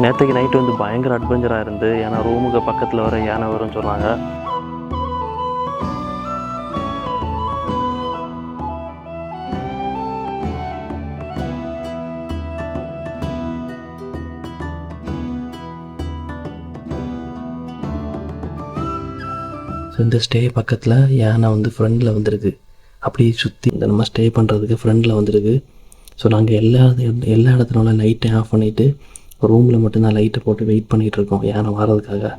நேற்றுக்கு நைட்டு வந்து பயங்கர அட்வென்ச்சராக இருந்து, ஏன்னா ரூமுக்கு பக்கத்தில் வர யானை வரும்னு சொன்னாங்க. ஸோ இந்த ஸ்டே பக்கத்தில் யானை வந்து ஃப்ரெண்டில் வந்துருக்கு. அப்படியே சுற்றி இந்த நம்ம ஸ்டே பண்ணுறதுக்கு ஃப்ரெண்டில் வந்துருக்கு. ஸோ நாங்கள் எல்லா இடத்துனால லைட்டை ஆஃப் பண்ணிவிட்டு ரூமில் மட்டும்தான் லைட்டை போட்டு வெயிட் பண்ணிகிட்ருக்கோம் யானை வர்றதுக்காக.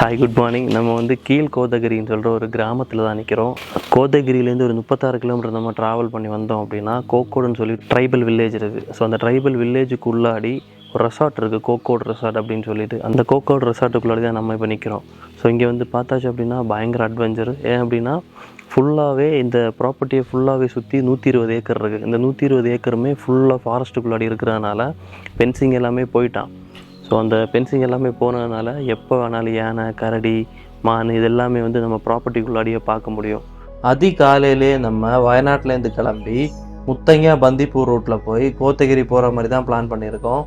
Hi, good morning. நம்ம வந்து கீழ் கோத்தகிரின்னு சொல்கிற ஒரு கிராமத்தில் தான் நிற்கிறோம். கோத்தகிரியிலேருந்து ஒரு 36 கிலோமீட்டர் நம்ம ட்ராவல் பண்ணி வந்தோம் அப்படின்னா கோக்கோடுன்னு சொல்லி ட்ரைபல் வில்லேஜ் இருக்குது. ஸோ அந்த ட்ரைபல் வில்லேஜுக்கு உள்ளாடி ஒரு ரெசார்ட் இருக்குது, கோக்கோட் ரெசார்ட் அப்படின்னு சொல்லிட்டு. அந்த கோக்கோட் ரெசார்ட்டுக்குள்ளாடி தான் நம்ம இப்போ நிற்கிறோம். ஸோ இங்கே வந்து பார்த்தாச்சு அப்படின்னா பயங்கர அட்வென்ச்சர். ஏன் அப்படின்னா ஃபுல்லாகவே இந்த ப்ராப்பர்ட்டியை ஃபுல்லாகவே சுற்றி 120 ஏக்கர் இருக்குது. இந்த 120 ஏக்கருமே ஃபுல்லாக ஃபாரஸ்ட்டுக்குள்ளாடி இருக்கிறதுனால ஃபென்சிங் எல்லாமே போயிட்டான். ஸோ அந்த ஃபென்சிங் எல்லாமே போனதுனால எப்போ வேணாலும் யானை, கரடி, மான் இது எல்லாமே வந்து நம்ம ப்ராப்பர்ட்டிக்குள்ளாடியே பார்க்க முடியும். அதிகாலையிலே நம்ம வயநாட்டிலேருந்து கிளம்பி முத்தங்கா பந்திப்பூர் ரூட்டில் போய் கோத்தகிரி போகிற மாதிரி தான் பிளான் பண்ணியிருக்கோம்.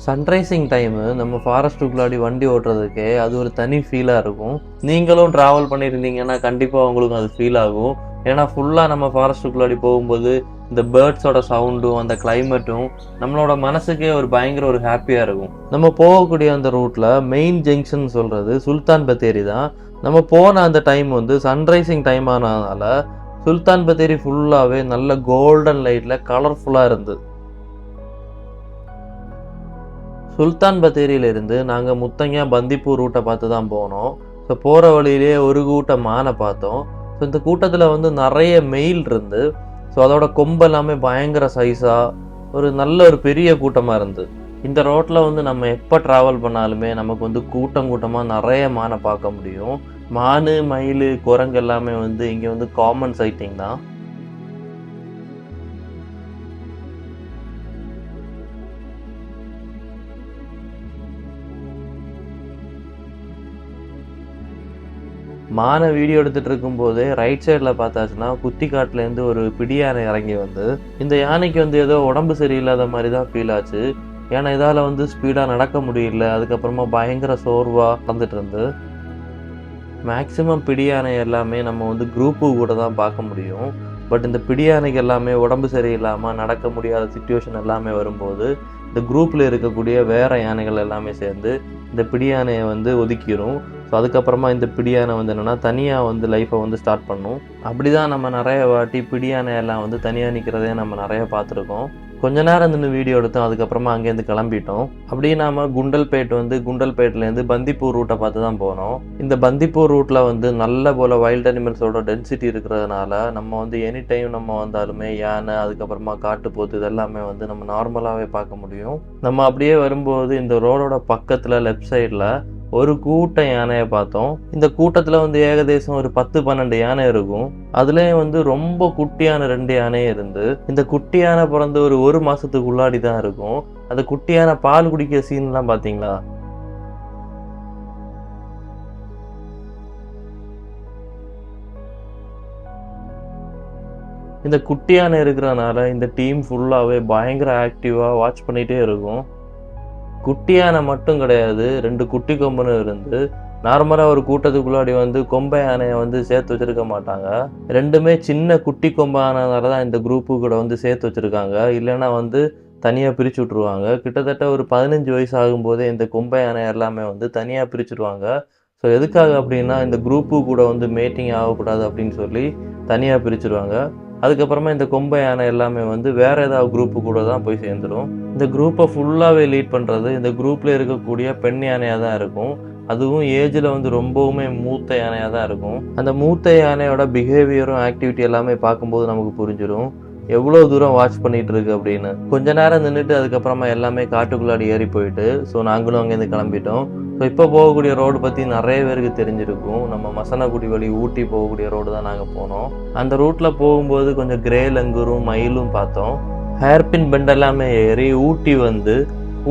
சன்ரைசிங் டைமு நம்ம ஃபாரஸ்ட்டுக்குள்ளாடி வண்டி ஓட்டுறதுக்கே அது ஒரு தனி ஃபீலாக இருக்கும். நீங்களும் ட்ராவல் பண்ணியிருந்தீங்கன்னா கண்டிப்பாக உங்களுக்கு அது ஃபீல் ஆகும். ஏன்னா ஃபுல்லாக நம்ம ஃபாரஸ்ட்டுக்குள்ளாடி போகும்போது இந்த பேர்ட்ஸோட சவுண்டும் அந்த கிளைமேட்டும் நம்மளோட மனசுக்கே ஒரு ஹாப்பியாக இருக்கும். நம்ம போகக்கூடிய அந்த ரூட்டில் மெயின் ஜங்ஷன் சொல்கிறது சுல்தான் பத்தேரி தான். நம்ம போன அந்த டைம் வந்து சன்ரைசிங் டைம் ஆனதுனால சுல்தான் பத்தேரி ஃபுல்லாகவே நல்ல கோல்டன் லைட்டில் கலர்ஃபுல்லாக இருந்தது. சுல்தான் பத்தேரியிலிருந்து நாங்கள் முத்தங்கா பந்திப்பூர் ரூட்டை பார்த்து தான் போனோம். ஸோ போகிற வழியிலே ஒரு கூட்டம் மானை பார்த்தோம். ஸோ இந்த கூட்டத்தில் வந்து நிறைய மெயில் இருந்து, ஸோ அதோட கொம்பெல்லாமே பயங்கர சைஸாக ஒரு பெரிய கூட்டமாக இருந்தது. இந்த ரோட்டில் வந்து நம்ம எப்போ ட்ராவல் பண்ணாலுமே நமக்கு வந்து கூட்டமாக நிறைய மானை பார்க்க முடியும். மான், மயில், குரங்கு எல்லாமே வந்து இங்கே வந்து காமன் சைட்டிங் தான். மானை வீடியோ எடுத்துகிட்டு இருக்கும்போதே ரைட் சைடில் பார்த்தாச்சுன்னா குத்திக்காட்டிலேருந்து ஒரு பிடி யானை இறங்கி வந்து இந்த யானைக்கு வந்து ஏதோ உடம்பு சரியில்லாத மாதிரி தான் ஃபீல் ஆச்சு. ஏன்னா இதால் வந்து ஸ்பீடாக நடக்க முடியல. அதுக்கப்புறமா பயங்கர சோர்வாக நடந்துட்டு இருந்து. மேக்சிமம் பிடி யானை எல்லாமே நம்ம வந்து குரூப்பு கூட தான் பார்க்க முடியும். பட் இந்த பிடி யானைக்கு எல்லாமே உடம்பு சரியில்லாமல் நடக்க முடியாத சிச்சுவேஷன் எல்லாமே வரும்போது இந்த குரூப்பில் இருக்கக்கூடிய வேறு யானைகள் எல்லாமே சேர்ந்து இந்த பிடி யானையை வந்து ஒதுக்கிடும். ஸோ அதுக்கப்புறமா இந்த பிடி யானை வந்து என்னென்னா தனியாக வந்து லைஃப்பை வந்து ஸ்டார்ட் பண்ணும். அப்படி தான் நம்ம நிறைய வாட்டி பிடி யானை எல்லாம் வந்து தனியாக நிற்கிறதே நம்ம நிறைய பார்த்துருக்கோம். கொஞ்ச நேரம் நின்று வீடியோ எடுத்தோம். அதுக்கப்புறமா அங்கேருந்து கிளம்பிட்டோம். அப்படியே நாம் குண்டல்பேட்லேருந்து பந்திப்பூர் ரூட்டை பார்த்து தான் போனோம். இந்த பந்திப்பூர் ரூட்டில் வந்து நல்ல போல் வைல்ட் அனிமல்ஸோட டென்சிட்டி இருக்கிறதுனால நம்ம வந்து எனி டைம் நம்ம வந்தாலுமே யானை, அதுக்கப்புறமா காட்டுப்போத்து இதெல்லாமே வந்து நம்ம நார்மலாகவே பார்க்க முடியும். நம்ம அப்படியே வரும்போது இந்த ரோடோட பக்கத்தில் லெஃப்ட் சைடில் ஒரு கூட்ட யானையை பார்த்தோம். இந்த கூட்டத்தில் வந்து ஏகதேசம் ஒரு 10-12 யானை இருக்கும். அதுலேயும் வந்து ரொம்ப குட்டியான 2 யானையே இருந்து, இந்த குட்டி யானை பிறந்து ஒரு மாதத்துக்கு உள்ளாடி தான் இருக்கும். அந்த குட்டி யானை பால் குடிக்கிற சீன்லாம் பார்த்தீங்களா? இந்த குட்டி யானை இருக்கிறனால இந்த டீம் ஃபுல்லாகவே பயங்கர ஆக்டிவாக வாட்ச் பண்ணிகிட்டே இருக்கும். குட்டி யானை மட்டும் கிடையாது, 2 குட்டி கொம்புன்னு இருந்து நார்மலாக ஒரு கூட்டத்துக்குள்ளாடி வந்து கொம்பை யானையை வந்து சேர்த்து வச்சுருக்க மாட்டாங்க. 2மே சின்ன குட்டி கொம்பானதுனால தான் இந்த குரூப்பு கூட வந்து சேர்த்து வச்சுருக்காங்க. இல்லைன்னா வந்து தனியாக பிரித்து விட்ருவாங்க. கிட்டத்தட்ட ஒரு 15 வயசு ஆகும்போதே இந்த கொம்பை யானை எல்லாமே வந்து தனியாக பிரிச்சுடுவாங்க. ஸோ எதுக்காக அப்படின்னா இந்த குரூப்பு கூட வந்து மேட்டிங் ஆகக்கூடாது அப்படின்னு சொல்லி தனியாக பிரிச்சுடுவாங்க. அதுக்கப்புறமா இந்த கொம்பை யானை எல்லாமே வந்து வேறு ஏதாவது குரூப்பு கூட தான் போய் சேர்ந்துடும். இந்த குரூப்பை ஃபுல்லாகவே லீட் பண்ணுறது இந்த குரூப்பில் இருக்கக்கூடிய பெண் யானையாக தான் இருக்கும். அதுவும் ஏஜில் வந்து ரொம்பவுமே மூத்த யானையாக தான் இருக்கும். அந்த மூத்த யானையோட பிஹேவியரும் ஆக்டிவிட்டி எல்லாமே பார்க்கும்போது நமக்கு புரிஞ்சிடும் எவ்வளோ தூரம் வாட்ச் பண்ணிட்டு இருக்கு அப்படின்னு. கொஞ்ச நேரம் நின்றுட்டு அதுக்கப்புறமா எல்லாமே காட்டுக்குள்ளாடி ஏறி போயிட்டு ஸோ நாங்களும் அங்கேருந்து கிளம்பிட்டோம். ஸோ இப்போ போகக்கூடிய ரோடு பற்றி நிறைய பேருக்கு தெரிஞ்சிருக்கும். நம்ம மசனகுடி வழி ஊட்டி போகக்கூடிய ரோடு தான் நாங்கள் போனோம். அந்த ரூட்டில் போகும்போது கொஞ்சம் கிரே லங்கூரும் மயிலும் பார்த்தோம். ஹேர்பின் பெண்ட் எல்லாமே ஏறி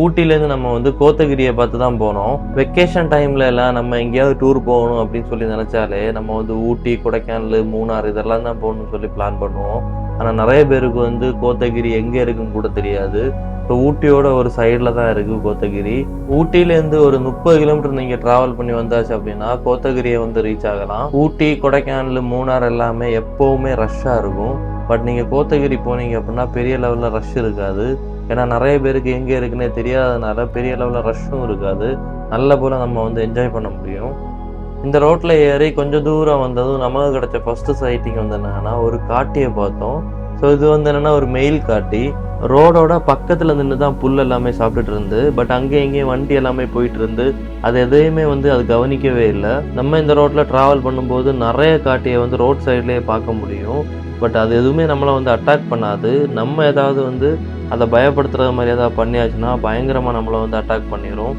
ஊட்டிலேருந்து நம்ம வந்து கோத்தகிரியை பார்த்து தான் போனோம். வெக்கேஷன் டைம்ல எல்லாம் நம்ம எங்கேயாவது டூர் போகணும் அப்படின்னு சொல்லி நினைச்சாலே நம்ம வந்து ஊட்டி, கொடைக்கானல், மூணார் இதெல்லாம் தான் போகணும்னு சொல்லி பிளான் பண்ணுவோம். ஆனால் நிறைய பேருக்கு வந்து கோத்தகிரி எங்கே இருக்குன்னு கூட தெரியாது. இப்போ ஊட்டியோட ஒரு சைடில் தான் இருக்குது கோத்தகிரி. ஊட்டியிலேருந்து ஒரு 30 கிலோமீட்டர் நீங்கள் ட்ராவல் பண்ணி வந்தாச்சு அப்படின்னா கோத்தகிரியை வந்து ரீச் ஆகலாம். ஊட்டி, கொடைக்கானல், மூணார் எல்லாமே எப்போவுமே ரஷ்ஷாக இருக்கும். பட் நீங்கள் கோத்தகிரி போனீங்க அப்படின்னா பெரிய லெவலில் ரஷ் இருக்காது. ஏன்னா நிறைய பேருக்கு எங்கே இருக்குன்னே தெரியாதனால பெரிய லெவலில் ரஷ்ஷும் இருக்காது. நல்ல போல் நம்ம வந்து என்ஜாய் பண்ண முடியும். இந்த ரோட்டில் ஏறி கொஞ்சம் தூரம் வந்ததும் நமக்கு கிடைச்ச ஃபஸ்ட்டு சைட்டிங் வந்து என்னன்னா ஒரு காட்டியை பார்த்தோம். ஸோ இது வந்து என்னென்னா ஒரு மெயில் காட்டி. ரோடோட பக்கத்தில் நின்று தான் புல் எல்லாமே சாப்பிட்டுட்டு இருந்து. பட் அங்கே எங்கேயும் வண்டி எல்லாமே போயிட்டு இருந்து அது எதையுமே வந்து அது கவனிக்கவே இல்லை. நம்ம இந்த ரோட்டில் ட்ராவல் பண்ணும்போது நிறைய காட்டியை வந்து ரோட் சைட்லேயே பார்க்க முடியும். பட் அது எதுவுமே நம்மளை வந்து அட்டாக் பண்ணாது. நம்ம ஏதாவது வந்து அதை பயப்படுத்துகிற மாதிரி ஏதாவது பண்ணியாச்சுன்னா பயங்கரமாக நம்மளை வந்து அட்டாக் பண்ணிடும்.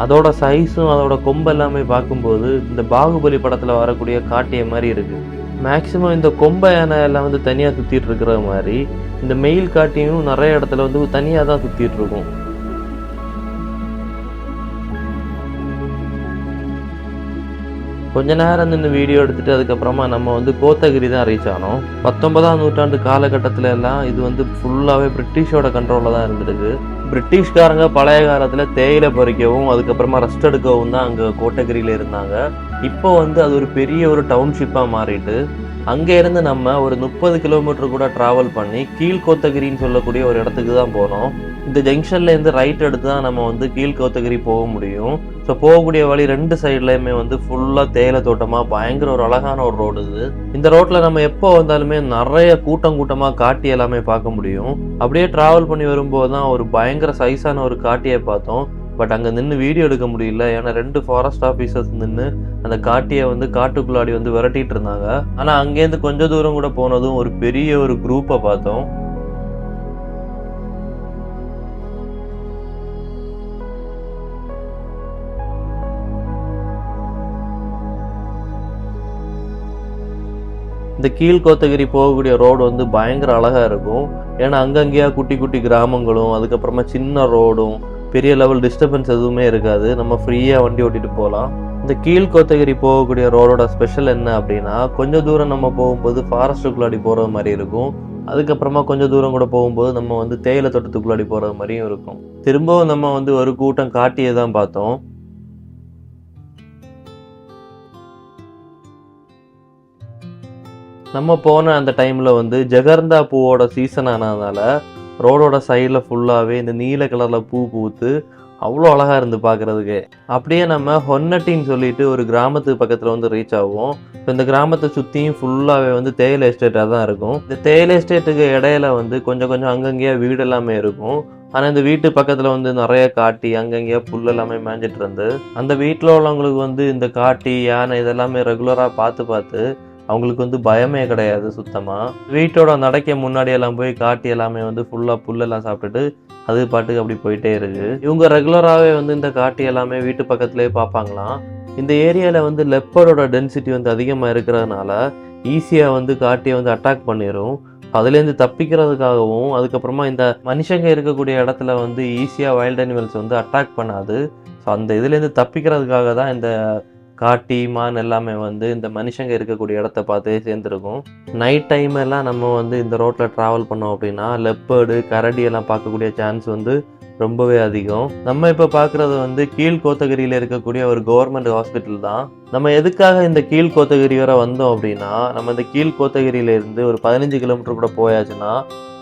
அதோட சைஸும் அதோட கொம்பு எல்லாமே பார்க்கும்போது இந்த பாகுபலி படத்தில் வரக்கூடிய காட்டிய மாதிரி இருக்குது. மேக்சிமம் இந்த கொம்பை யானை எல்லாம் வந்து தனியாக சுற்றிட்டு இருக்கிற மாதிரி இந்த மெயில் காட்டியும் நிறைய இடத்துல வந்து தனியாக தான் சுற்றிட்டு இருக்கும். கொஞ்ச நேரம் நின்று வீடியோ எடுத்துட்டு அதுக்கப்புறமா நம்ம வந்து கோத்தகிரி தான் ரீச் ஆனோம். 19ஆம் நூற்றாண்டு காலகட்டத்தில் எல்லாம் இது வந்து ஃபுல்லாகவே பிரிட்டிஷோட கண்ட்ரோலில் தான் இருந்திருக்கு. பிரிட்டிஷ்காரங்க பழைய காலத்தில் தேயிலை பறிக்கவும் அதுக்கப்புறமா ரெஸ்ட் எடுக்கவும் தான் அங்கே கோத்தகிரியில் இருந்தாங்க. இப்போ வந்து அது ஒரு பெரிய ஒரு டவுன்ஷிப்பாக மாறிட்டு அங்கே இருந்து நம்ம ஒரு 30 கிலோமீட்டர் கூட ட்ராவல் பண்ணி கீழ்கோத்தகிரின்னு சொல்லக்கூடிய ஒரு இடத்துக்கு தான் போனோம். இந்த ஜங்ஷன்லேருந்து ரைட் எடுத்து தான் நம்ம வந்து கீழ்கோத்தகிரி போக முடியும். ஸோ போகக்கூடிய வழி 2 சைட்லையுமே வந்து ஃபுல்லாக தேயிலை தோட்டமாக பயங்கர ஒரு அழகான ஒரு ரோடு இது. இந்த ரோட்டில் நம்ம எப்போ வந்தாலுமே நிறைய கூட்டமாக காட்டி எல்லாமே பார்க்க முடியும். அப்படியே ட்ராவல் பண்ணி வரும்போது தான் ஒரு பயங்கர சைஸான ஒரு காட்டியை பார்த்தோம். பட் அங்கே நின்று வீடியோ எடுக்க முடியல. ஏன்னா 2 ஃபாரஸ்ட் ஆஃபீஸர்ஸ் நின்று அந்த காட்டியை வந்து காட்டுக்குள்ளாடி வந்து விரட்டிட்டு இருந்தாங்க. ஆனால் அங்கேருந்து கொஞ்சம் தூரம் கூட போனதும் ஒரு பெரிய ஒரு குரூப்பை பார்த்தோம். இந்த கீழ்கோத்தகிரி போகக்கூடிய ரோடு வந்து பயங்கர அழகாக இருக்கும். ஏன்னா அங்கங்கேயா குட்டி குட்டி கிராமங்களும் அதுக்கப்புறமா சின்ன ரோடும் பெரிய லெவல் டிஸ்டர்பன்ஸ் எதுவுமே இருக்காது. நம்ம ஃப்ரீயாக வண்டி ஓட்டிட்டு போகலாம். இந்த கீழ்கோத்தகிரி போகக்கூடிய ரோடோட ஸ்பெஷல் என்ன அப்படின்னா கொஞ்சம் தூரம் நம்ம போகும்போது ஃபாரஸ்ட்டுக்குள்ளாடி போகிறது மாதிரி இருக்கும். அதுக்கப்புறமா கொஞ்சம் தூரம் கூட போகும்போது நம்ம வந்து தேயிலை தோட்டத்துக்குள்ளாடி போகிறது மாதிரியும் இருக்கும். திரும்பவும் நம்ம வந்து ஒரு கூட்டம் காட்டியை தான் பார்த்தோம். நம்ம போன அந்த டைமில் வந்து ஜெகர்ந்தா பூவோட சீசன் ஆனதுனால ரோடோட சைடில் ஃபுல்லாகவே இந்த நீல கலரில் பூ பூத்து அவ்வளோ அழகாக இருந்து பார்க்குறதுக்கு. அப்படியே நம்ம ஹொன்னட்டின்னு சொல்லிட்டு ஒரு கிராமத்துக்கு பக்கத்தில் வந்து ரீச் ஆகும். இப்போ இந்த கிராமத்தை சுற்றியும் ஃபுல்லாகவே வந்து தேயிலை எஸ்டேட்டாக தான் இருக்கும். இந்த தேயிலை எஸ்டேட்டுக்கு இடையில வந்து கொஞ்சம் அங்கங்கேயா வீடு எல்லாமே இருக்கும். ஆனால் இந்த வீட்டு பக்கத்தில் வந்து நிறைய காட்டி அங்கங்கேயா புல் எல்லாமே மேய்ஞ்சிட்டு இருந்து அந்த வீட்டில் உள்ளவங்களுக்கு வந்து இந்த காட்டி யானை இதெல்லாமே ரெகுலராக பார்த்து அவங்களுக்கு வந்து பயமே கிடையாது சுத்தமாக. வீட்டோட நடைக்க முன்னாடி எல்லாம் போய் காட்டி எல்லாமே வந்து ஃபுல்லாக புல்லெல்லாம் சாப்பிட்டுட்டு அது பாட்டுக்கு அப்படி போயிட்டே இருக்கு. இவங்க ரெகுலராகவே வந்து இந்த காட்டி எல்லாமே வீட்டு பக்கத்துலேயே பார்ப்பாங்களாம். இந்த ஏரியாவில் வந்து லெப்பரோட டென்சிட்டி வந்து அதிகமாக இருக்கிறதுனால ஈஸியாக வந்து காட்டியை வந்து அட்டாக் பண்ணிடும். அதுலேருந்து தப்பிக்கிறதுக்காகவும் அதுக்கப்புறமா இந்த மனுஷங்க இருக்கக்கூடிய இடத்துல வந்து ஈஸியாக வைல்ட் அனிமல்ஸ் வந்து அட்டாக் பண்ணாது. ஸோ அந்த இதுலேருந்து தப்பிக்கிறதுக்காக தான் இந்த காட்டி மான் எல்லாமே வந்து இந்த மனுஷங்க இருக்கக்கூடிய இடத்த பார்த்து சேர்ந்துருக்கும். நைட் டைம் எல்லாம் நம்ம வந்து இந்த ரோட்டில் ட்ராவல் பண்ணோம் அப்படின்னா லெப்பர்டு, கரடி எல்லாம் பார்க்கக்கூடிய சான்ஸ் வந்து ரொம்பவே அதிகம். நம்ம இப்போ பார்க்குறது வந்து கீழ்கோத்தகிரியில் இருக்கக்கூடிய ஒரு கவர்மெண்ட் ஹாஸ்பிட்டல் தான். நம்ம எதுக்காக இந்த கீழ்கோத்தகிரி வரை வந்தோம் அப்படின்னா நம்ம இந்த கீழ்கோத்தகிரியிலேருந்து ஒரு 15 கிலோமீட்டர் கூட போயாச்சுன்னா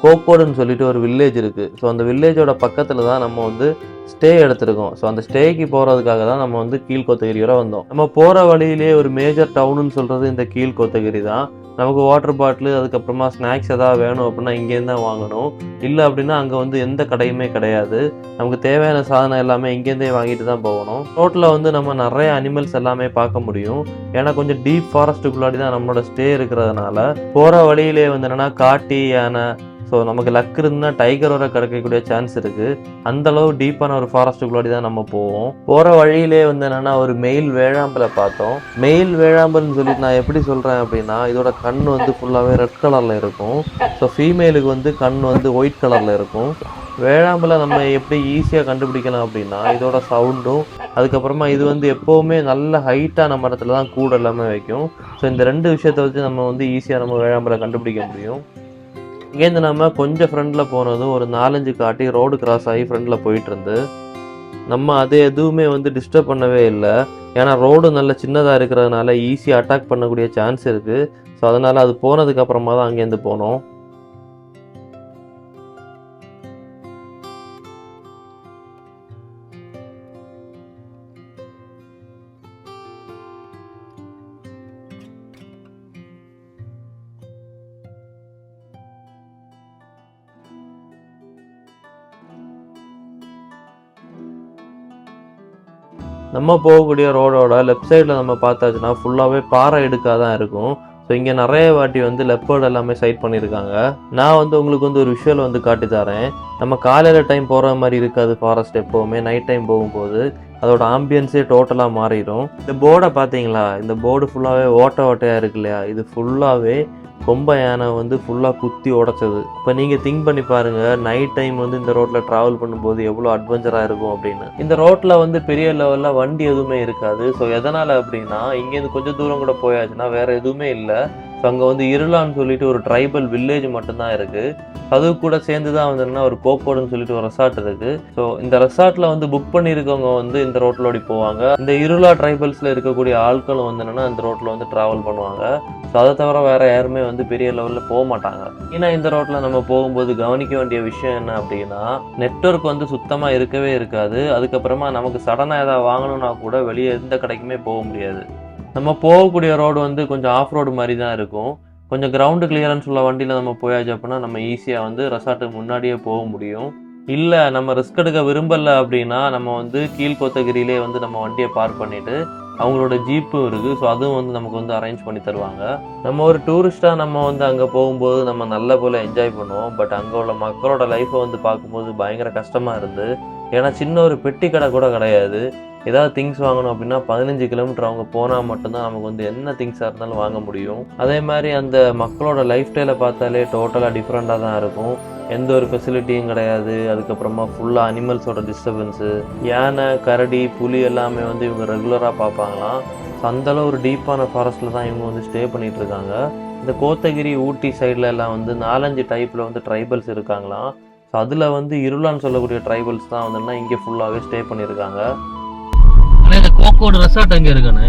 கோக்கோடுன்னு சொல்லிட்டு ஒரு வில்லேஜ் இருக்குது. ஸோ அந்த வில்லேஜோட பக்கத்தில் தான் நம்ம வந்து ஸ்டே எடுத்திருக்கோம். ஸோ அந்த ஸ்டேக்கு போகிறதுக்காக தான் நம்ம வந்து கீழ்கோத்தகிரி வரை வந்தோம். நம்ம போகிற வழியிலே ஒரு மேஜர் டவுனுன்னு சொல்கிறது இந்த கீழ்கோத்தகிரி தான். நமக்கு வாட்டர் பாட்டில் அதுக்கப்புறமா ஸ்நாக்ஸ் எதாவது வேணும் அப்படின்னா இங்கேருந்து தான் வாங்கணும். இல்லை அப்படின்னா அங்கே வந்து எந்த கடையுமே கிடையாது. நமக்கு தேவையான சாதனம் எல்லாமே இங்கேருந்தே வாங்கிட்டு தான் போகணும். ரோட்டில் வந்து நம்ம நிறைய அனிமல்ஸ் எல்லாமே பார்க்க முடியும். ஏன்னா கொஞ்சம் டீப் ஃபாரஸ்ட்டுக்குள்ளாடி தான் நம்மளோட ஸ்டே இருக்கிறதுனால போகிற வழியிலே வந்து என்னென்னா காட்டி, யானை, ஸோ நமக்கு லக் இருந்துன்னா டைகரோட கிடைக்கக்கூடிய சான்ஸ் இருக்குது. அந்தளவு டீப்பான ஒரு ஃபாரஸ்ட்டுக்குள்ளாடி தான் நம்ம போவோம். போகிற வழியிலே வந்து என்னென்னா ஒரு மெயில் வேழாம்பலை பார்த்தோம். மெயில் வேழாம்பல்னு சொல்லிட்டு நான் எப்படி சொல்கிறேன் அப்படின்னா, இதோட கண் வந்து ஃபுல்லாகவே ரெட் கலரில் இருக்கும். ஸோ ஃபீமேலுக்கு வந்து கண் வந்து ஒயிட் கலரில் இருக்கும். வேழாம்பலை நம்ம எப்படி ஈஸியாக கண்டுபிடிக்கலாம் அப்படின்னா இதோட சவுண்டும், அதுக்கப்புறமா இது வந்து எப்போவுமே நல்ல ஹைட்டான மரத்தில் தான் கூடு எல்லாமே வைக்கும். ஸோ இந்த 2 விஷயத்தை வச்சு நம்ம வந்து ஈஸியாக நம்ம வேழாம்பலை கண்டுபிடிக்க முடியும். இங்கேருந்து நம்ம கொஞ்சம் ஃப்ரெண்டில் போனதும் ஒரு 4-5 காட்டி ரோடு கிராஸ் ஆகி ஃப்ரெண்டில் போயிட்டு இருந்து நம்ம அது எதுவுமே வந்து டிஸ்டர்ப் பண்ணவே இல்லை. ஏன்னா ரோடு நல்ல சின்னதாக இருக்கிறதுனால ஈஸியாக அட்டாக் பண்ணக்கூடிய சான்ஸ் இருக்குது. ஸோ அதனால் அது போனதுக்கு அப்புறமா தான் அங்கேருந்து போனோம். நம்ம போகக்கூடிய ரோடோட லெஃப்ட் சைடில் நம்ம பார்த்தாச்சுன்னா ஃபுல்லாகவே பாறை இடுக்காக தான் இருக்கும். ஸோ இங்கே நிறைய வாட்டி வந்து லெப்பர்ட் எல்லாமே சைட் பண்ணியிருக்காங்க. நான் வந்து உங்களுக்கு வந்து ஒரு விஷுவல் வந்து காட்டி தரேன். நம்ம காலையில் டைம் போகிற மாதிரி இருக்காது ஃபாரஸ்ட். எப்போவுமே நைட் டைம் போகும்போது அதோட ஆம்பியன்ஸே டோட்டலாக மாறிடும். இந்த போர்டை பார்த்தீங்களா? இந்த போர்டு ஃபுல்லாகவே ஓட்டையாக இருக்கு இல்லையா? இது ஃபுல்லாகவே கொம்ப யானை வந்து ஃபுல்லாக குத்தி உடைச்சது. இப்போ நீங்கள் திங்க் பண்ணி பாருங்கள், நைட் டைம் வந்து இந்த ரோட்டில் ட்ராவல் பண்ணும்போது எவ்வளோ அட்வென்ச்சராக இருக்கும் அப்படின்னு. இந்த ரோட்டில் வந்து பெரிய லெவலில் வண்டி எதுவுமே இருக்காது. ஸோ எதனால் அப்படின்னா இங்கேருந்து கொஞ்சம் தூரம் கூட போயாச்சுன்னா வேறு எதுவுமே இல்லை. ஸோ அங்கே வந்து இருளான்னு சொல்லிட்டு ஒரு ட்ரைபல் வில்லேஜ் மட்டும்தான் இருக்குது. அது கூட சேர்ந்து தான் வந்துன்னா ஒரு கோக்கோடுன்னு சொல்லிட்டு ஒரு ரெசார்ட் இருக்குது. ஸோ இந்த ரெசார்ட்டில் வந்து புக் பண்ணியிருக்கவங்க வந்து இந்த ரோட்டில் ஓடி போவாங்க. இந்த இருளா ட்ரைபல்ஸில் இருக்கக்கூடிய ஆட்களும் வந்து என்னென்னா இந்த ரோட்டில் வந்து ட்ராவல் பண்ணுவாங்க. ஸோ அதை தவிர வேறு யாருமே வந்து பெரிய லெவலில் போக மாட்டாங்க. ஏன்னா இந்த ரோட்டில் நம்ம போகும்போது கவனிக்க வேண்டிய விஷயம் என்ன அப்படின்னா, நெட்வொர்க் வந்து சுத்தமாக இருக்கவே இருக்காது. அதுக்கப்புறமா நமக்கு சடனாக ஏதாவது வாங்கணும்னா கூட வெளியே எந்த கடைக்குமே போக முடியாது. நம்ம போகக்கூடிய ரோடு வந்து கொஞ்சம் ஆஃப் ரோடு மாதிரி தான் இருக்கும். கொஞ்சம் கிரவுண்டு கிளியரன்ஸ் உள்ள வண்டியில் நம்ம போயாச்சு அப்படின்னா நம்ம ஈஸியாக வந்து ரெசார்ட்டுக்கு முன்னாடியே போக முடியும். இல்லை நம்ம ரிஸ்க் எடுக்க விரும்பலை அப்படின்னா நம்ம வந்து கீழ்கோத்தகிரியிலே வந்து நம்ம வண்டியை பார்க் பண்ணிவிட்டு அவங்களோட ஜீப்பும் இருக்குது. ஸோ அதுவும் வந்து நமக்கு வந்து அரேஞ்ச் பண்ணி தருவாங்க. நம்ம ஒரு டூரிஸ்ட்டாக நம்ம வந்து அங்கே போகும்போது நம்ம நல்ல போல் என்ஜாய் பண்ணுவோம். பட் அங்கே உள்ள மக்களோட லைஃப்பை வந்து பார்க்கும்போது பயங்கர கஷ்டமாக இருந்து. ஏன்னா சின்ன ஒரு பெட்டி கடை கூட கிடையாது. ஏதாவது திங்ஸ் வாங்கணும் அப்படின்னா 15 கிலோமீட்டர் அவங்க போனால் மட்டும்தான் நமக்கு வந்து என்ன திங்ஸாக இருந்தாலும் வாங்க முடியும். அதே மாதிரி அந்த மக்களோட லைஃப் ஸ்டைலை பார்த்தாலே டோட்டலாக டிஃப்ரெண்ட்டாக தான் இருக்கும். எந்த ஒரு ஃபெசிலிட்டியும் கிடையாது. அதுக்கப்புறமா ஃபுல்லாக அனிமல்ஸோட டிஸ்டர்பன்ஸு, யானை, கரடி, புலி எல்லாமே வந்து இவங்க ரெகுலராக பார்ப்பாங்களாம். அந்தளவு ஒரு டீப்பான ஃபாரஸ்ட்டில் தான் இவங்க வந்து ஸ்டே பண்ணிகிட்டு இருக்காங்க. இந்த கோத்தகிரி, ஊட்டி சைடில் எல்லாம் வந்து 4-5 டைப்பில் வந்து ட்ரைபல்ஸ் இருக்காங்களாம். ஸோ அதில் வந்து இருளான்னு சொல்லக்கூடிய ட்ரைபல்ஸ் தான் வந்துன்னா இங்கே ஃபுல்லாகவே ஸ்டே பண்ணியிருக்காங்க. இந்த கோக்கோட ரெசார்ட் அங்கே இருக்கானே,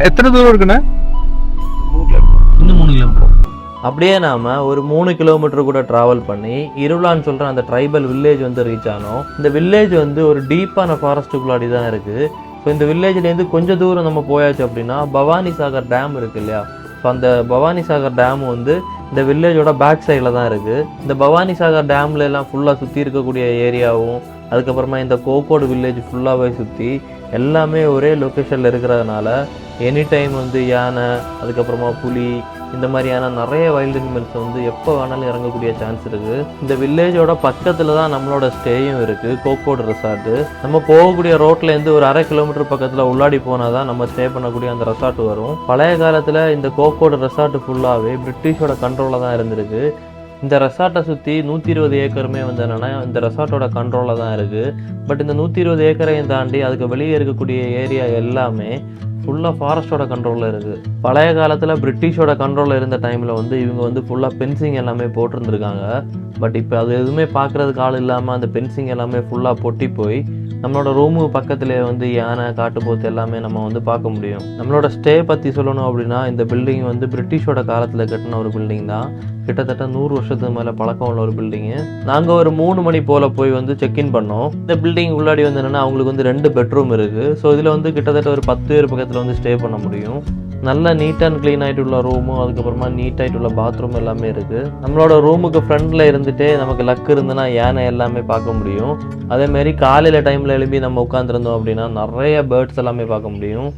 எத்தனை தூரம் இருக்குண்ணே? இன்னும் 3 கிலோமீட்டர். அப்படியே நாம் ஒரு 3 கிலோமீட்டர் கூட ட்ராவல் பண்ணி இருளான்னு சொல்கிற அந்த ட்ரைபல் வில்லேஜ் வந்து ரீச் ஆனோம். இந்த வில்லேஜ் வந்து ஒரு டீப்பான ஃபாரஸ்ட்டுக்குள்ளாடி தான் இருக்குது. ஸோ இந்த வில்லேஜ்லேருந்து கொஞ்சம் தூரம் நம்ம போயாச்சு அப்படின்னா பவானி சாகர் டேம் இருக்குது இல்லையா? ஸோ அந்த பவானி சாகர் டேம் வந்து இந்த வில்லேஜோட பேக் சைடில் தான் இருக்குது. இந்த பவானி சாகர் டேம்ல எல்லாம் ஃபுல்லாக சுற்றி இருக்கக்கூடிய ஏரியாவும், அதுக்கப்புறமா இந்த கோக்கோடு வில்லேஜ் ஃபுல்லாகவே சுற்றி எல்லாமே ஒரே லொக்கேஷனில் இருக்கிறதுனால எனி டைம் வந்து யானை, அதுக்கப்புறமா புலி, இந்த மாதிரியான நிறைய வைல்டு அனிமல்ஸ் வந்து எப்போ வேணாலும் இறங்கக்கூடிய சான்ஸ் இருக்குது. இந்த வில்லேஜோட பக்கத்தில் தான் நம்மளோட ஸ்டேயும் இருக்குது, கோக்கோடு ரெசார்ட்டு. நம்ம போகக்கூடிய ரோட்லேருந்து ஒரு 1/2 கிலோமீட்டர் பக்கத்தில் உள்ளாடி போனால் தான் நம்ம ஸ்டே பண்ணக்கூடிய அந்த ரெசார்ட் வரும். பழைய காலத்தில் இந்த கோக்கோடு ரெசார்ட்டு ஃபுல்லாகவே பிரிட்டிஷோட கண்ட்ரோலில் தான் இருந்திருக்கு. இந்த ரெசார்ட்டை சுற்றி 120 ஏக்கருமே வந்து என்னென்னா இந்த ரெசார்ட்டோட கண்ட்ரோலில் தான் இருக்குது. பட் இந்த 120 ஏக்கரையும் தாண்டி அதுக்கு வெளியே இருக்கக்கூடிய ஏரியா எல்லாமே ஃபுல்லாக ஃபாரஸ்ட்டோட கண்ட்ரோலில் இருக்குது. பழைய காலத்தில் பிரிட்டிஷோட கண்ட்ரோலில் இருந்த டைமில் வந்து இவங்க வந்து ஃபுல்லாக பென்சிங் எல்லாமே போட்டிருந்துருக்காங்க. பட் இப்போ அது எதுவுமே பார்க்குறதுக்கு ஆள் இல்லாமல் அந்த பென்சிங் எல்லாமே ஃபுல்லாக பொட்டி போய் நம்மளோட ரூமு பக்கத்துலேயே வந்து யானை, காட்டுப்போத்து எல்லாமே நம்ம வந்து பார்க்க முடியும். நம்மளோட ஸ்டே பற்றி சொல்லணும் அப்படின்னா இந்த பில்டிங் வந்து பிரிட்டிஷோட காலத்தில் கட்டின ஒரு பில்டிங் தான். கிட்டத்தட்ட 100 வருஷத்துக்கு மேலே பழக்கம் உள்ள ஒரு பில்டிங்கு. நாங்கள் ஒரு 3 மணி போல் போய் வந்து செக்இன் பண்ணோம். இந்த பில்டிங் உள்ளாடி வந்து என்னென்னா அவங்களுக்கு வந்து 2 பெட்ரூம் இருக்குது. ஸோ இதில் வந்து கிட்டத்தட்ட ஒரு 10 பேர் பக்கத்தில் இடத்துல வந்து ஸ்டே பண்ண முடியும். நல்ல நீட் அண்ட் க்ளீன் ஆகிட்டுள்ள ரூமும் அதுக்கப்புறமா நீட் ஆகிட்டுள்ள பாத்ரூம் எல்லாமே இருக்குது. நம்மளோட ரூமுக்கு ஃப்ரண்டில் இருந்துகிட்டே நமக்கு லக் இருந்துன்னா யானை எல்லாமே பார்க்க முடியும். அதேமாரி காலையில் டைமில் எழுப்பி நம்ம உட்காந்துருந்தோம் அப்படின்னா நிறைய பேர்ட்ஸ் எல்லாமே பார்க்க முடியும்.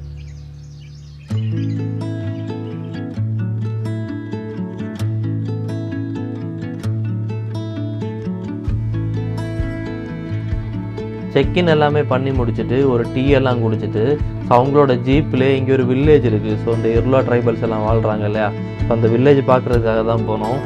செக்இன் எல்லாமே பண்ணி முடிச்சுட்டு ஒரு டீ எல்லாம் குடிச்சிட்டு அவங்களோட ஜீப்லேயே இங்கே ஒரு வில்லேஜ் இருக்குது. ஸோ இந்த இர்லா ட்ரைபல்ஸ் எல்லாம் வாழ்கிறாங்க இல்லையா, ஸோ அந்த வில்லேஜ் பார்க்குறதுக்காக தான் போனோம்.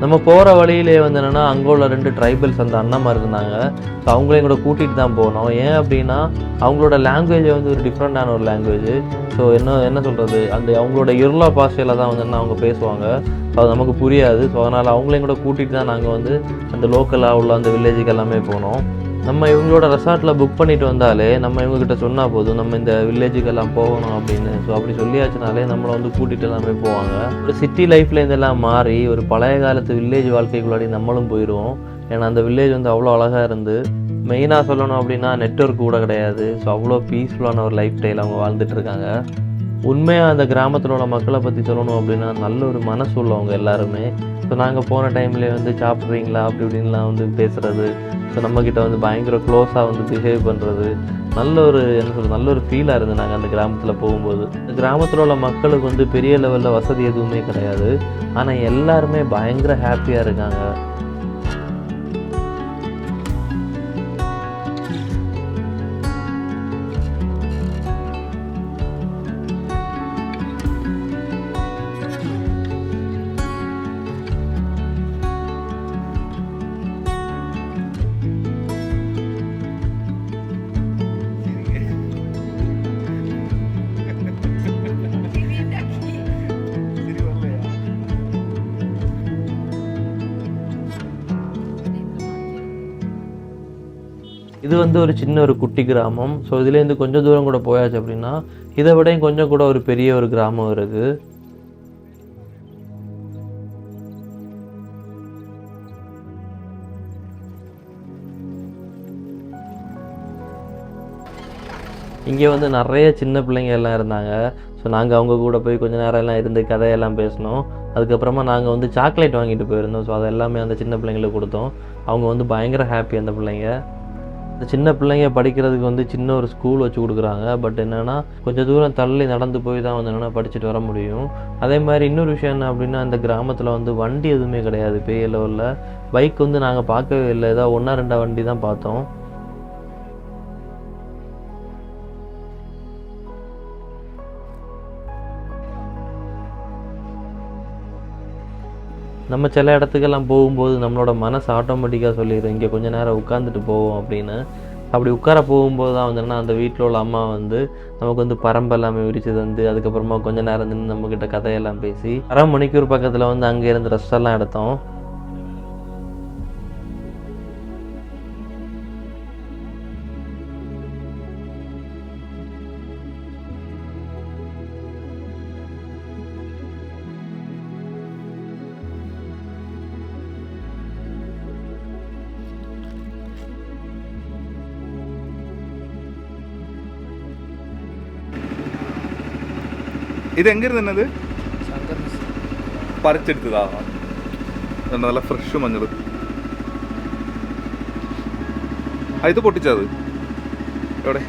நம்ம போகிற வழியிலே வந்து என்னென்னா அங்கே உள்ள 2 ட்ரைபல்ஸ் அந்த அண்ணாமார் இருந்தாங்க. ஸோ அவங்களையும் கூட கூட்டிகிட்டு தான் போனோம். ஏன் அப்படின்னா அவங்களோட லாங்குவேஜ் வந்து ஒரு டிஃப்ரெண்ட்டான ஒரு லாங்குவேஜ். ஸோ என்ன சொல்கிறது, அந்த அவங்களோட இர்லா பாஷையில் தான் வந்து என்ன அவங்க பேசுவாங்க. ஸோ அது நமக்கு புரியாது. ஸோ அதனால் அவங்களையும் கூட கூட்டிகிட்டு தான் நாங்கள் வந்து அந்த லோக்கலாக உள்ள அந்த வில்லேஜுக்கு எல்லாமே போனோம். நம்ம இவங்களோட ரெசார்ட்டில் புக் பண்ணிட்டு வந்தாலே நம்ம இவங்ககிட்ட சொன்னால் போதும் நம்ம இந்த வில்லேஜுக்கெல்லாம் போகணும் அப்படின்னு. ஸோ அப்படி சொல்லியாச்சுனாலே நம்மளை வந்து கூட்டிகிட்டு எல்லாமே போவாங்க. ஒரு சிட்டி லைஃப்பில் இதெல்லாம் மாறி ஒரு பழைய காலத்து வில்லேஜ் வாழ்க்கைக்குள்ளாடி நம்மளும் போயிடுவோம். ஏன்னா அந்த வில்லேஜ் வந்து அவ்வளோ அழகாக இருந்து, மெயினாக சொல்லணும் அப்படின்னா நெட்வொர்க் கூட கிடையாது. ஸோ அவ்வளோ பீஸ்ஃபுல்லான ஒரு லைஃப் ஸ்டைல் அவங்க வாழ்ந்துட்டு இருக்காங்க. உண்மையாக அந்த கிராமத்தில் உள்ள மக்களை பற்றி சொல்லணும் அப்படின்னா நல்ல ஒரு மனசு உள்ளவங்க எல்லாருமே. ஸோ நாங்கள் போன டைம்லேயே வந்து சாப்பிட்றீங்களா அப்படி இப்படின்லாம் வந்து பேசுகிறது, ஸோ நம்மக்கிட்ட வந்து பயங்கர க்ளோஸாக வந்து பிஹேவ் பண்ணுறது, நல்ல ஒரு நல்ல ஒரு ஃபீலாக இருந்து நாங்கள் அந்த கிராமத்தில் போகும்போது. இந்த கிராமத்தில் உள்ள மக்களுக்கு வந்து பெரிய லெவலில் வசதி எதுவுமே கிடையாது. ஆனால் எல்லாருமே பயங்கர ஹாப்பியாக இருக்காங்க. இது வந்து ஒரு சின்ன ஒரு குட்டி கிராமம். ஸோ இதுலேருந்து கொஞ்சம் தூரம் கூட போயாச்சு அப்படின்னா இதை விட கொஞ்சம் கூட ஒரு பெரிய ஒரு கிராமம் இருக்குது. இங்கே வந்து நிறைய சின்ன பிள்ளைங்க எல்லாம் இருந்தாங்க. ஸோ நாங்கள் அவங்க கூட போய் கொஞ்சம் நேரம் எல்லாம் இருந்து கதையெல்லாம் பேசினோம். அதுக்கப்புறமா நாங்கள் வந்து சாக்லேட் வாங்கிட்டு போயிருந்தோம். ஸோ அது எல்லாமே அந்த சின்ன பிள்ளைங்களுக்கு கொடுத்தோம். அவங்க வந்து பயங்கர ஹாப்பி அந்த பிள்ளைங்க. இந்த சின்ன பிள்ளைங்க படிக்கிறதுக்கு வந்து சின்ன ஒரு ஸ்கூல் வச்சு கொடுக்குறாங்க. பட் என்னென்னா கொஞ்சம் தூரம் தள்ளி நடந்து போய் தான் வந்து என்னென்னா படிச்சுட்டு வர முடியும். அதே மாதிரி இன்னொரு விஷயம் என்ன அப்படின்னா இந்த கிராமத்தில் வந்து வண்டி எதுவுமே கிடையாது பெரிய லெவலில். பைக் வந்து நாங்கள் பார்க்கவே இல்லை, ஏதாவது 1-2 வண்டி தான் பார்த்தோம். நம்ம சில இடத்துக்கெல்லாம் போகும்போது நம்மளோட மனசு ஆட்டோமேட்டிக்காக சொல்லிடும் இங்கே கொஞ்சம் நேரம் உட்காந்துட்டு போவோம் அப்படின்னு. அப்படி உட்கார போகும்போது தான் வந்து அந்த வீட்டில் உள்ள அம்மா வந்து நமக்கு வந்து பரம்பு எல்லாமே விரிச்சு தந்து அதுக்கப்புறமா கொஞ்சம் நேரம் நின்று நம்மக்கிட்ட கதையெல்லாம் பேசி 1/2 மணிக்கூர் பக்கத்தில் வந்து அங்கே இருந்து ரெஸ்ட் எல்லாம் எடுத்தோம். ഇത് എങ്കിരുന്നത് പറിച്ചെടുത്തതാ, നല്ല ഫ്രഷ് മഞ്ഞൾ. ഇത് പൊട്ടിച്ചത് എവിടെ?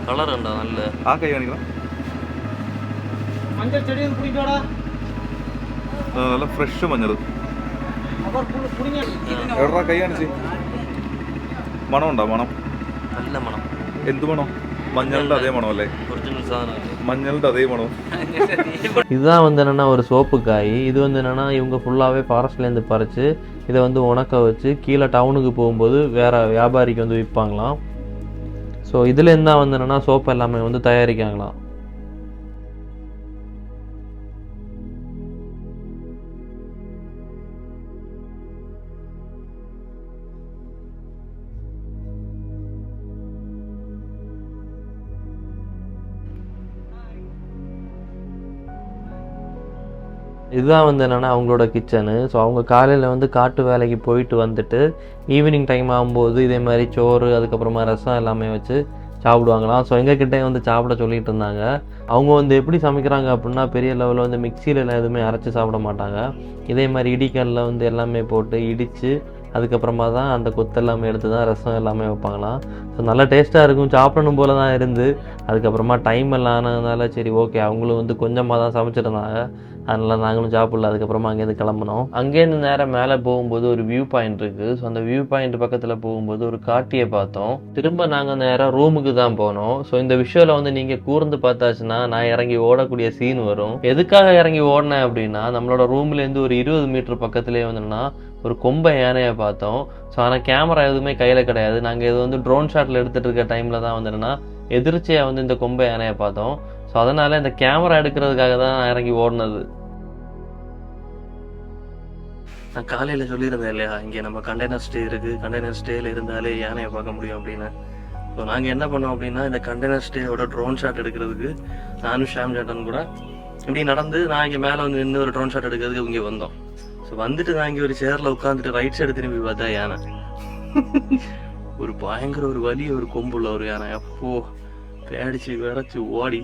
കളർ ഉണ്ടോ നല്ല? ആ കൈ കാണിക്കണം. നല്ല ഫ്രഷ് മഞ്ഞൾ. എവിടാ കൈ കാണിച്ച്? മണം ഉണ്ടോ? മണം നല്ല മണം. എന്ത് മണം? மஞ்சள்ட அதே மனம் இல்லை, ஒரிஜினல் சாதனம். மஞ்சள்ட அதே மனம். இதுதான் வந்து என்னென்னா ஒரு சோப்பு காய். இது வந்து என்னென்னா இவங்க ஃபுல்லாகவே ஃபாரஸ்ட்லேருந்து பறித்து இதை வந்து உணக்க வச்சு கீழே டவுனுக்கு போகும்போது வேறு வியாபாரிக்கு வந்து விற்பாங்களாம். ஸோ இதுலேருந்து தான் வந்து என்னென்னா சோப்பு எல்லாமே வந்து தயாரிக்காங்களாம். இதுதான் வந்து என்னென்னா அவங்களோட கிச்சனு. ஸோ அவங்க காலையில் வந்து காட்டு வேலைக்கு போயிட்டு வந்துட்டு ஈவினிங் டைம் ஆகும்போது இதே மாதிரி சோறு அதுக்கப்புறமா ரசம் எல்லாமே வச்சு சாப்பிடுவாங்களாம். ஸோ எங்ககிட்டே வந்து சாப்பிட சொல்லிட்டு இருந்தாங்க. அவங்க வந்து எப்படி சமைக்கிறாங்க அப்படின்னா பெரிய லெவலில் வந்து மிக்சியிலலாம் எதுவுமே அரைச்சி சாப்பிட மாட்டாங்க. இதே மாதிரி இடிக்கல்ல வந்து எல்லாமே போட்டு இடித்து அதுக்கப்புறமா தான் அந்த கொத்தெல்லாமே எடுத்து தான் ரசம் எல்லாமே வைப்பாங்களாம். ஸோ நல்லா டேஸ்ட்டாக இருக்கும், சாப்பிடணும் போல தான் இருந்து. அதுக்கப்புறமா டைம் எல்லாம் ஆனதுனால சரி ஓகே அவங்களும் வந்து கொஞ்சமாக தான் சமைச்சிருந்தாங்க, அதனால் நாங்களும் சாப்பிடல. அதுக்கப்புறமா அங்கேருந்து கிளம்புனோம். அங்கேருந்து நேரம் மேலே போகும்போது ஒரு வியூ பாயிண்ட் இருக்குது. ஸோ அந்த வியூ பாயிண்ட் பக்கத்தில் போகும்போது ஒரு காட்டியை பார்த்தோம். திரும்ப நாங்கள் நேராக ரூமுக்கு தான் போனோம். ஸோ இந்த விஷயம் வந்து நீங்கள் கூர்ந்து பார்த்தாச்சுன்னா நான் இறங்கி ஓடக்கூடிய சீன் வரும். எதுக்காக இறங்கி ஓடினேன் அப்படின்னா நம்மளோட ரூம்லேருந்து ஒரு 20 மீட்டர் பக்கத்துலேயே வந்துன்னா ஒரு கொம்பை யானையை பார்த்தோம். ஸோ ஆனால் கேமரா எதுவுமே கையில் கிடையாது. நாங்கள் இது வந்து ட்ரோன் ஷாட்டில் எடுத்துகிட்டு இருக்க டைமில் தான் வந்துன்னா எதிர்ச்சியாக வந்து இந்த கொம்பை யானையை பார்த்தோம். ஸோ அதனால் இந்த கேமரா எடுக்கிறதுக்காக தான் நான் இறங்கி ஓடினது. நான் காலையில் சொல்லியிருந்தேன் இல்லையா, இங்கே நம்ம கண்டெய்னர் ஸ்டே இருக்குது, கண்டெய்னர் ஸ்டேயில் இருந்தாலே யானையை பார்க்க முடியும் அப்படின்னு. ஸோ நாங்கள் என்ன பண்ணோம் அப்படின்னா இந்த கண்டெய்னர் ஸ்டேயோட ட்ரோன் ஷாட் எடுக்கிறதுக்கு நானும் ஷாம் ஜாட்டன் கூட இப்படி நடந்து நான் இங்கே மேலே வந்து நின்று ஒரு ட்ரோன் ஷாட் எடுக்கிறதுக்கு இங்கே வந்தோம். ஸோ வந்துட்டு நான் இங்கே ஒரு சேரில் உட்காந்துட்டு ரைட் சைடு திரும்பி பார்த்தா யானை. ஒரு பயங்கர ஒரு வலிய ஒரு கொம்புள்ள ஒரு யானை. அப்போ பேடிச்சு விரைச்சி ஓடி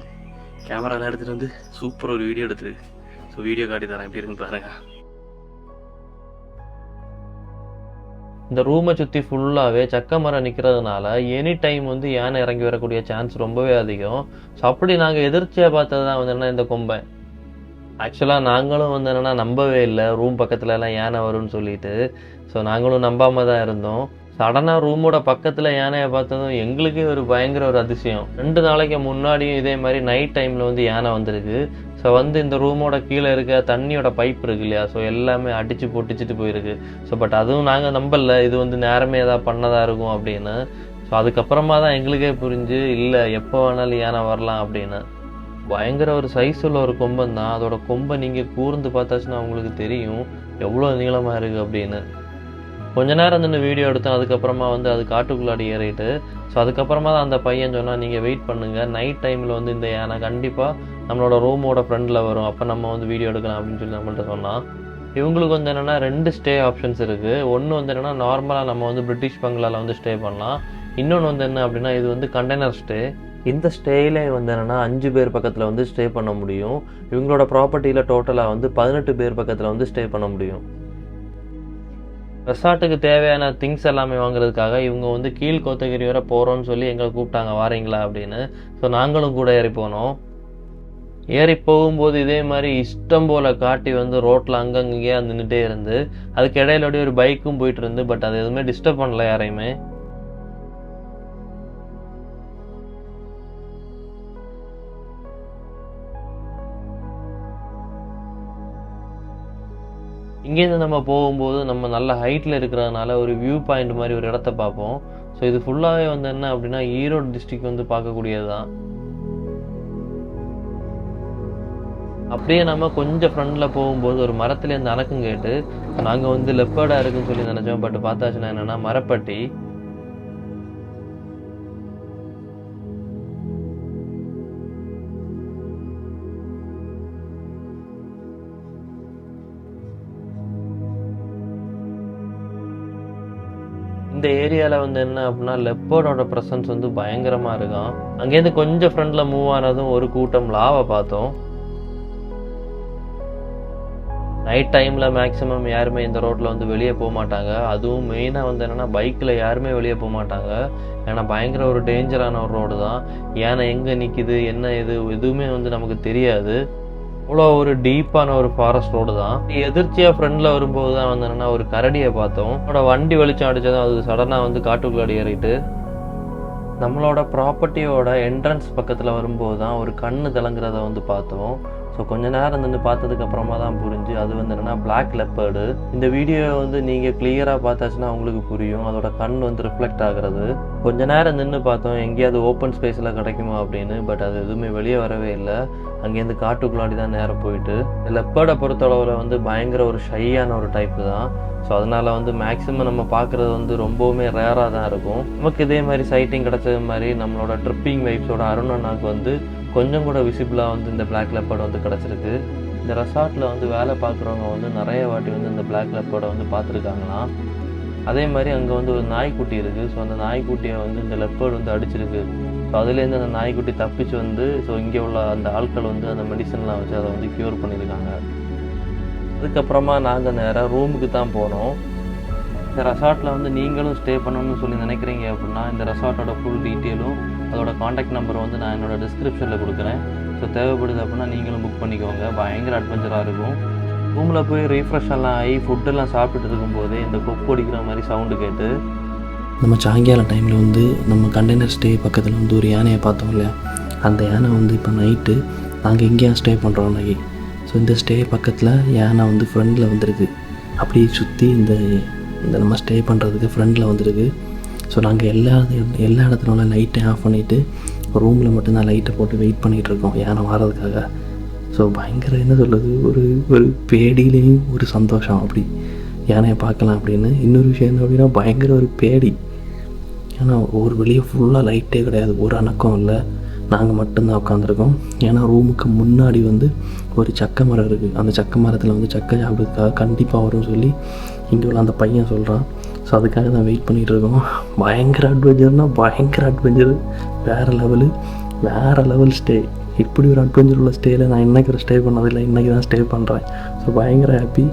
கேமராலாம் எடுத்துகிட்டு வந்து சூப்பர் ஒரு வீடியோ எடுத்துரு. ஸோ வீடியோ காட்டி தரேன் எப்படி இருக்குன்னு பாருங்க. இந்த ரூமை சுற்றி ஃபுல்லாகவே சக்க மரம் நிற்கிறதுனால எனி டைம் வந்து யானை இறங்கி வரக்கூடிய சான்ஸ் ரொம்பவே அதிகம். ஸோ அப்படி நாங்கள் எதிர்ச்சியாக பார்த்தது தான் வந்து என்ன இந்த கொம்பை. ஆக்சுவலாக நாங்களும் வந்து என்னென்னா நம்பவே இல்லை ரூம் பக்கத்துல எல்லாம் யானை வரும்னு சொல்லிட்டு. ஸோ நாங்களும் நம்பாமல் தான் இருந்தோம். சடனாக ரூமோட பக்கத்தில் யானையை பார்த்ததும் எங்களுக்கே ஒரு பயங்கர ஒரு அதிசயம். 2 நாளைக்கு முன்னாடியும் இதே மாதிரி நைட் டைமில் வந்து யானை வந்திருக்கு. ஸோ வந்து இந்த ரூமோட கீழே இருக்க தண்ணியோட பைப் இருக்கு இல்லையா, ஸோ எல்லாமே அடித்து பொட்டிச்சிட்டு போயிருக்கு. ஸோ பட் அதுவும் நாங்கள் நம்பலை இது வந்து நேரமே ஏதாவது பண்ணதாக இருக்கும் அப்படின்னு. ஸோ அதுக்கப்புறமா தான் எங்களுக்கே புரிஞ்சு இல்லை எப்போ வேணாலும் யானை வரலாம் அப்படின்னு. பயங்கர ஒரு சைஸ் உள்ள ஒரு கொம்பன் தான். அதோட கொம்பை நீங்கள் கூர்ந்து பார்த்தாச்சுன்னா உங்களுக்கு தெரியும் எவ்வளோ நீளமாக இருக்குது அப்படின்னு. கொஞ்ச நேரம் நின்று வீடியோ எடுத்தோம். அதுக்கப்புறமா வந்து அது காட்டுக்குள்ளாடி ஏறிட்டு ஸோ அதுக்கப்புறமா தான் அந்த பையன் சொன்னால் நீங்கள் வெயிட் பண்ணுங்கள், நைட் டைமில் வந்து இந்த யானை கண்டிப்பாக நம்மளோட ரூமோட ஃப்ரண்டில் வரும், அப்போ நம்ம வந்து வீடியோ எடுக்கலாம் அப்படின்னு சொல்லி நம்மள்ட்ட சொன்னான். இவங்களுக்கு வந்து என்னென்னா 2 ஸ்டே ஆப்ஷன்ஸ் இருக்குது. ஒன்று வந்து என்னென்னா நார்மலாக நம்ம வந்து பிரிட்டிஷ் பங்களாவில் வந்து ஸ்டே பண்ணலாம். இன்னொன்று வந்து என்ன அப்படின்னா இது வந்து கண்டெய்னர் ஸ்டே. இந்த ஸ்டேயிலே வந்து என்னென்னா 5 பேர் பக்கத்தில் வந்து ஸ்டே பண்ண முடியும். இவங்களோட ப்ராப்பர்ட்டியில் டோட்டலாக வந்து 18 பேர் பக்கத்தில் வந்து ஸ்டே பண்ண முடியும். ரெசார்ட்டுக்கு தேவையான திங்ஸ் எல்லாமே வாங்குறதுக்காக இவங்க வந்து கீழ் கோத்தகிரி வரை போகிறோன்னு சொல்லி எங்களை கூப்பிட்டாங்க வாரீங்களா அப்படின்னு. ஸோ நாங்களும் கூட ஏறி போனோம். ஏறி போகும்போது இதே மாதிரி இஷ்டம் போல் காட்டி வந்து ரோட்டில் அங்கங்கேயே நின்றுட்டே இருந்து அதுக்கு இடையிலோடைய ஒரு பைக்கும் போயிட்டு இருந்து. பட் அது எதுவுமே டிஸ்டர்ப் பண்ணல யாரையுமே. இங்கேருந்து நம்ம போகும்போது நம்ம நல்ல ஹைட்டில் இருக்கிறதுனால ஒரு வியூ பாயிண்ட் மாதிரி ஒரு இடத்த பார்ப்போம். ஸோ இது ஃபுல்லாகவே வந்து என்ன அப்படின்னா ஈரோடு டிஸ்ட்ரிக்ட் வந்து பார்க்கக்கூடியது தான். அப்படியே நம்ம கொஞ்சம் ஃப்ரண்டில் போகும்போது ஒரு மரத்துலேருந்து அணக்கம் கேட்டு நாங்கள் வந்து லெப்பர்டாக இருக்குன்னு சொல்லி நினச்சோம். பட் பார்த்தாச்சுன்னா என்னென்னா மரப்பட்டி. இந்த ஏரியாவில் வந்து என்ன அப்படின்னா லெப்பர்டோட ப்ரெசன்ஸ் வந்து பயங்கரமாக இருக்கும். அங்கேருந்து கொஞ்சம் ஃப்ரண்டில் மூவ் ஆனதும் ஒரு கூட்டம் லாவை பார்த்தோம். நைட் டைமில் மேக்ஸிமம் யாருமே இந்த ரோட்டில் வந்து வெளியே போக மாட்டாங்க. அதுவும் மெயினாக வந்து என்னென்னா பைக்கில் யாருமே வெளியே போக மாட்டாங்க. ஏன்னா பயங்கர ஒரு டேஞ்சரான ஒரு ரோடு தான். ஏன்னா எங்கே நிற்கிது என்ன எதுவுமே வந்து நமக்கு தெரியாது. அவ்வளோ ஒரு டீப்பான ஒரு ஃபாரஸ்ட் ரோடு தான். எதிர்ச்சியாக ஃப்ரெண்டில் வரும்போது தான் வந்து என்னென்னா ஒரு கரடியை பார்த்தோம். நம்மளோட வண்டி வெளிச்சம் அடித்ததும் அது சடனாக வந்து காட்டுக்குள்ளாடி ஏறிட்டு நம்மளோட ப்ராப்பர்ட்டியோட என்ட்ரன்ஸ் பக்கத்தில் வரும்போது தான் ஒரு கண்ணு திளங்குறத வந்து பார்த்தோம். ஸோ கொஞ்ச நேரம் நின்று பார்த்ததுக்கு அப்புறமா தான் புரிஞ்சு அது வந்து என்னென்னா பிளாக் லெப்பர்டு. இந்த வீடியோவை வந்து நீங்கள் கிளியராக பார்த்தாச்சுன்னா உங்களுக்கு புரியும் அதோட கண் வந்து ரிஃப்ளெக்ட் ஆகுறது. கொஞ்ச நேரம் நின்று பார்த்தோம் எங்கேயாவது ஓப்பன் ஸ்பேஸில் கிடைக்குமா அப்படின்னு. பட் அது எதுவுமே வெளியே வரவே இல்லை. அங்கேருந்து காட்டுக்குள்ளாடி தான் நேரம் போயிட்டு. லெப்பர்டை பொறுத்தளவில் வந்து பயங்கர ஒரு ஷையான ஒரு டைப்பு தான். ஸோ அதனால் வந்து மேக்ஸிமம் நம்ம பார்க்குறது வந்து ரொம்பவுமே ரேராக தான் இருக்கும். நமக்கு இதே மாதிரி சைட்டிங் கிடச்சது மாதிரி நம்மளோட ட்ரிப்பிங் வைப்ஸோட அருணண்ணாக்கு வந்து கொஞ்சம் கூட விசிபிளாக வந்து இந்த பிளாக் லெப்பர்டு வந்து கிடச்சிருக்கு. இந்த ரெசார்ட்டில் வந்து வேலை பார்க்குறவங்க வந்து நிறைய வாட்டி வந்து இந்த பிளாக் லெப்பர்டை வந்து பார்த்துருக்காங்களாம். அதே மாதிரி அங்கே வந்து ஒரு நாய்க்குட்டி இருக்குது. ஸோ அந்த நாய்க்குட்டியை வந்து இந்த லெப்பர்டு வந்து அடிச்சிருக்கு. ஸோ அதுலேருந்து அந்த நாய்க்குட்டி தப்பிச்சு வந்து ஸோ இங்கே உள்ள அந்த ஆட்கள் வந்து அந்த மெடிசன்லாம் வச்சு அதை வந்து க்யூர் பண்ணியிருக்காங்க. அதுக்கப்புறமா நாங்கள் நேராக ரூமுக்கு தான் போனோம். இந்த ரெசார்ட்டில் வந்து நீங்களும் ஸ்டே பண்ணணும்னு சொல்லி நினைக்கிறீங்க அப்படின்னா இந்த ரெசார்ட்டோட ஃபுல் டீட்டெயிலும் அதோட காண்டாக்ட் நம்பர் வந்து நான் என்னோடய டிஸ்கிரிப்ஷனில் கொடுக்குறேன். ஸோ தேவைப்படுது அப்படின்னா நீங்களும் புக் பண்ணிக்கோங்க. பயங்கர அட்வென்ச்சராக இருக்கும். ரூமில் போய் ரீஃப்ரெஷ் எல்லாம் ஆகி ஃபுட்டெல்லாம் சாப்பிட்டுட்டு இருக்கும்போதே இந்த கொக்கு அடிக்கிற மாதிரி சவுண்டு கேட்டு நம்ம சாயங்காலம் டைமில் வந்து நம்ம கண்டெய்னர் ஸ்டே பக்கத்தில் வந்து ஒரு யானையை பார்த்தோம் இல்லையா, அந்த யானை வந்து இப்போ நைட்டு நாங்கள் எங்கேயா ஸ்டே பண்ணுறோம் அன்றைக்கி. ஸோ இந்த ஸ்டே பக்கத்தில் யானை வந்து ஃப்ரெண்டில் வந்துருக்கு. அப்படியே சுற்றி இந்த நம்ம ஸ்டே பண்ணுறதுக்கு ஃப்ரெண்டில் வந்துருக்கு. ஸோ நாங்கள் எல்லா இடத்துலையும் லைட்டை ஆஃப் பண்ணிவிட்டு ரூமில் மட்டும்தான் லைட்டை போட்டு வெயிட் பண்ணிகிட்ருக்கோம் யானை வர்றதுக்காக. ஸோ பயங்கர என்ன சொல்கிறது, ஒரு பேடியிலையும் ஒரு சந்தோஷம் அப்படி யானையை பார்க்கலாம் அப்படின்னு. இன்னொரு விஷயம் என்ன அப்படின்னா பயங்கர ஒரு பேடி. ஏன்னா ஒரு வெளியே ஃபுல்லாக லைட்டே கிடையாது, ஒரு அணக்கம் இல்லை, நாங்கள் மட்டும்தான் உட்காந்துருக்கோம். ஏன்னா ரூமுக்கு முன்னாடி வந்து ஒரு சக்கை மரம் இருக்குது. அந்த சக்கை மரத்தில் வந்து சக்கை சாப்பிட்றதுக்காக கண்டிப்பாக வரும்னு சொல்லி இங்கே உள்ள அந்த பையன் சொல்கிறான். ஸோ அதுக்காக தான் வெயிட் பண்ணிகிட்ருக்கோம். பயங்கர அட்வென்ச்சர்னால் பயங்கர அட்வென்ச்சர், வேறு லெவல் ஸ்டே. இப்படி ஒரு அட்வென்ச்சர் உள்ள ஸ்டேயில் நான் இன்றைக்கி ஒரு ஸ்டே பண்ணதில்லை, இன்றைக்கி தான் ஸ்டே பண்ணுறேன். ஸோ பயங்கர ஹாப்பி,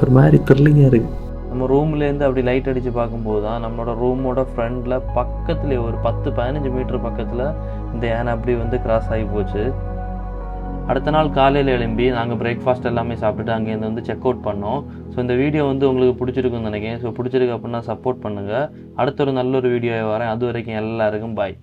ஒரு மாதிரி த்ரில்லிங்காக இருக்குது. நம்ம ரூம்லேருந்து அப்படி லைட் அடித்து பார்க்கும்போது தான் நம்மளோட ரூமோட ஃப்ரண்டில் பக்கத்துலேயே ஒரு 10-15 மீட்டர் பக்கத்தில் இந்த யானை அப்படி வந்து கிராஸ் ஆகி போச்சு. அடுத்த நாள் காலையில் எழும்பி நாங்கள் பிரேக்ஃபாஸ்ட் எல்லாமே சாப்பிட்டுட்டு அங்கேருந்து வந்து செக் அவுட் பண்ணோம். ஸோ இந்த வீடியோ வந்து உங்களுக்கு பிடிச்சிருக்குன்னு நினைக்கிறேன். ஸோ பிடிச்சிருக்கு அப்படின்னா சப்போர்ட் பண்ணுங்கள். அடுத்த ஒரு நல்ல ஒரு வீடியோவை வரேன். அது வரைக்கும் எல்லாருக்கும் பாய்.